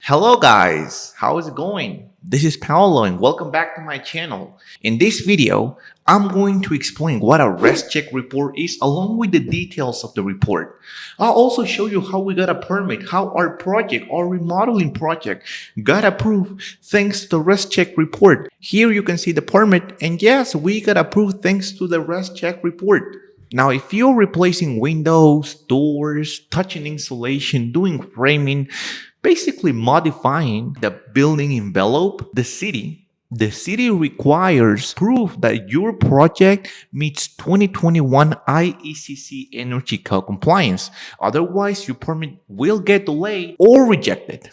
Hello guys, how is it going? This is Paolo and welcome back to my channel. In this video, I'm going to explain what a REScheck report is along with the details of the report. I'll also show you how we got a permit, how our remodeling project got approved thanks to the REScheck report. Here you can see the permit and yes, we got approved thanks to the REScheck report. Now, if you're replacing windows, doors, touching insulation, doing framing, basically modifying the building envelope, the city requires proof that your project meets 2021 IECC Energy Code compliance. Otherwise, your permit will get delayed or rejected.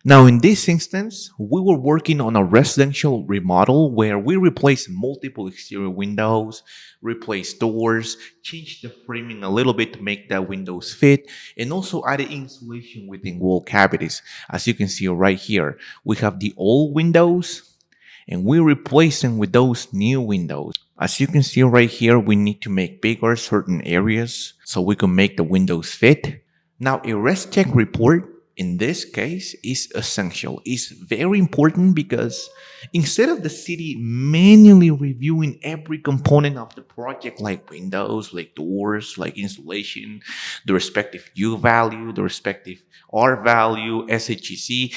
Now, in this instance, we were working on a residential remodel where we replaced multiple exterior windows, replaced doors, changed the framing a little bit to make the windows fit, and also added insulation within wall cavities. As you can see right here, we have the old windows and we replace them with those new windows. As you can see right here, we need to make bigger certain areas so we can make the windows fit. Now, a REScheck report in this case is essential. It's very important because instead of the city manually reviewing every component of the project like windows, like doors, like insulation, the respective U value, the respective R value, SHGC,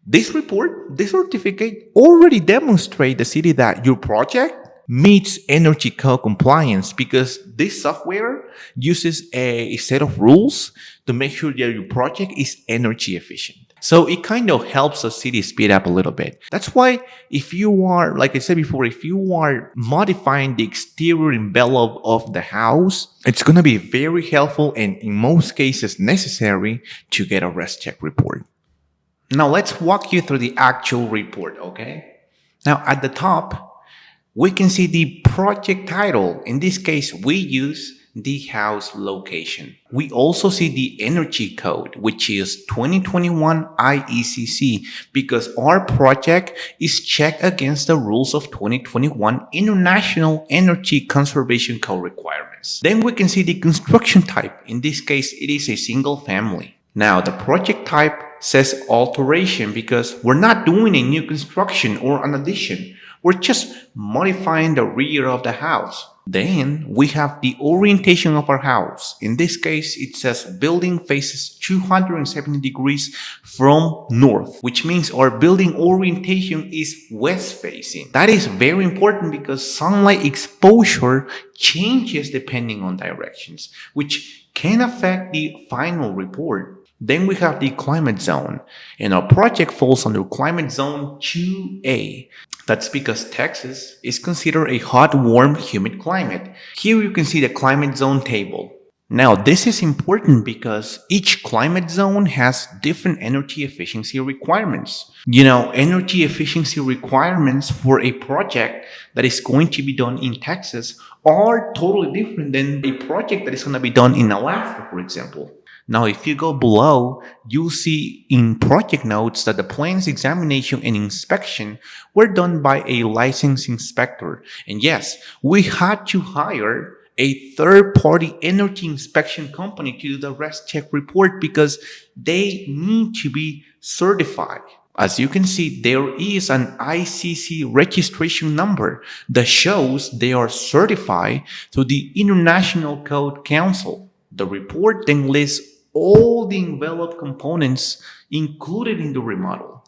this report, this certificate already demonstrates the city that your project meets energy code compliance because this software uses a set of rules to make sure that your project is energy efficient. So it kind of helps the city speed up a little bit. That's why if you are, like I said before, if you are modifying the exterior envelope of the house, it's going to be very helpful and in most cases necessary to get a REScheck report. Now let's walk you through the actual report, okay? Now at the top, we can see the project title. In this case, we use the house location. We also see the energy code, which is 2021 IECC, because our project is checked against the rules of 2021 International Energy Conservation Code requirements. Then we can see the construction type. In this case, it is a single family. Now, the project type says alteration because we're not doing a new construction or an addition. We're just modifying the rear of the house. Then we have the orientation of our house. In this case, it says building faces 270 degrees from north, which means our building orientation is west facing. That is very important because sunlight exposure changes depending on directions, which can affect the final report. Then we have the climate zone, and our project falls under climate zone 2A. That's because Texas is considered a hot, warm, humid climate. Here you can see the climate zone table. Now, this is important because each climate zone has different energy efficiency requirements. Energy efficiency requirements for a project that is going to be done in Texas are totally different than a project that is going to be done in Alaska, for example. Now, if you go below, you'll see in project notes that the plans examination and inspection were done by a licensed inspector. And yes, we had to hire a third-party energy inspection company to do the REScheck report because they need to be certified. As you can see, there is an ICC registration number that shows they are certified through the International Code Council. The report then lists all the envelope components included in the remodel.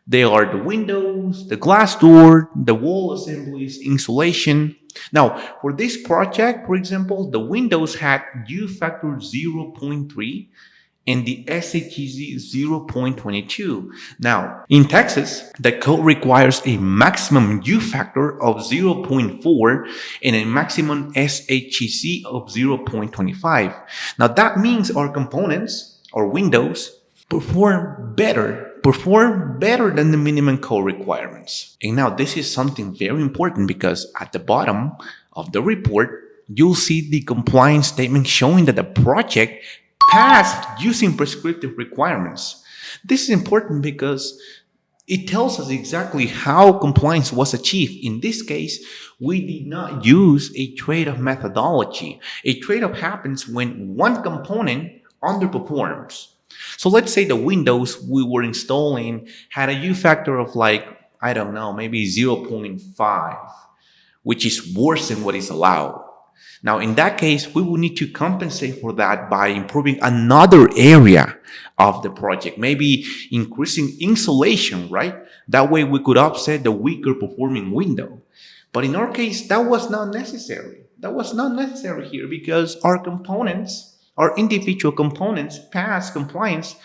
They are the windows, the glass door, the wall assemblies, insulation. Now, for this project, for example, the windows had U factor 0.3 and the SHGC 0.22. Now, in Texas, the code requires a maximum U factor of 0.4 and a maximum SHGC of 0.25. Now, that means our components, our windows, perform better than the minimum code requirements. And now, this is something very important because at the bottom of the report, you'll see the compliance statement showing that the project passed using prescriptive requirements. This is important because it tells us exactly how compliance was achieved. In this case, we did not use a trade-off methodology. A trade-off happens when one component underperforms. So let's say the windows we were installing had a U factor of like, I don't know, maybe zero point 0.5, which is worse than what is allowed. Now, in that case, we will need to compensate for that by improving another area of the project, maybe increasing insulation, right? That way we could offset the weaker performing window. But in our case, that was not necessary. That was not necessary here because our components, our individual components passed compliance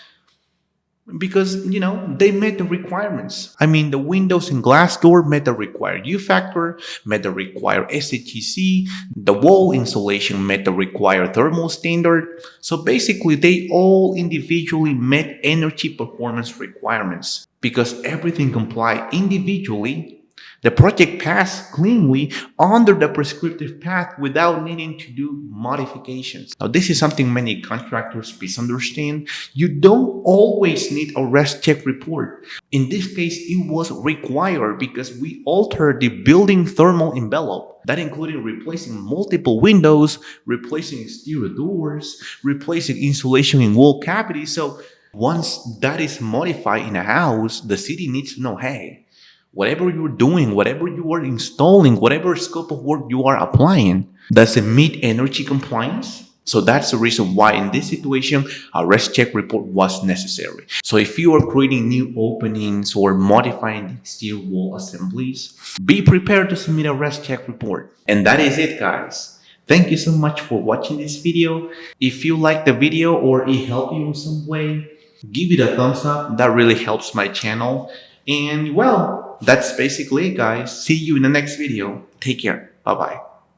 because they met the requirements. I mean, the windows and glass door met the required U factor, met the required SHGC, the wall insulation met the required thermal standard. So basically they all individually met energy performance requirements. Because everything complied individually, the project passed cleanly under the prescriptive path without needing to do modifications. Now, this is something many contractors misunderstand. You don't always need a REScheck report. In this case, it was required because we altered the building thermal envelope. That included replacing multiple windows, replacing exterior doors, replacing insulation in wall cavities. So once that is modified in a house, the city needs to know, hey, whatever you're doing, whatever you are installing, whatever scope of work you are applying, does it meet energy compliance? So that's the reason why in this situation, a REScheck report was necessary. So if you are creating new openings or modifying the exterior wall assemblies, be prepared to submit a REScheck report. And that is it, guys. Thank you so much for watching this video. If you like the video or it helped you in some way, give it a thumbs up. That really helps my channel. And well, that's basically it, guys. See you in the next video. Take care. Bye-bye.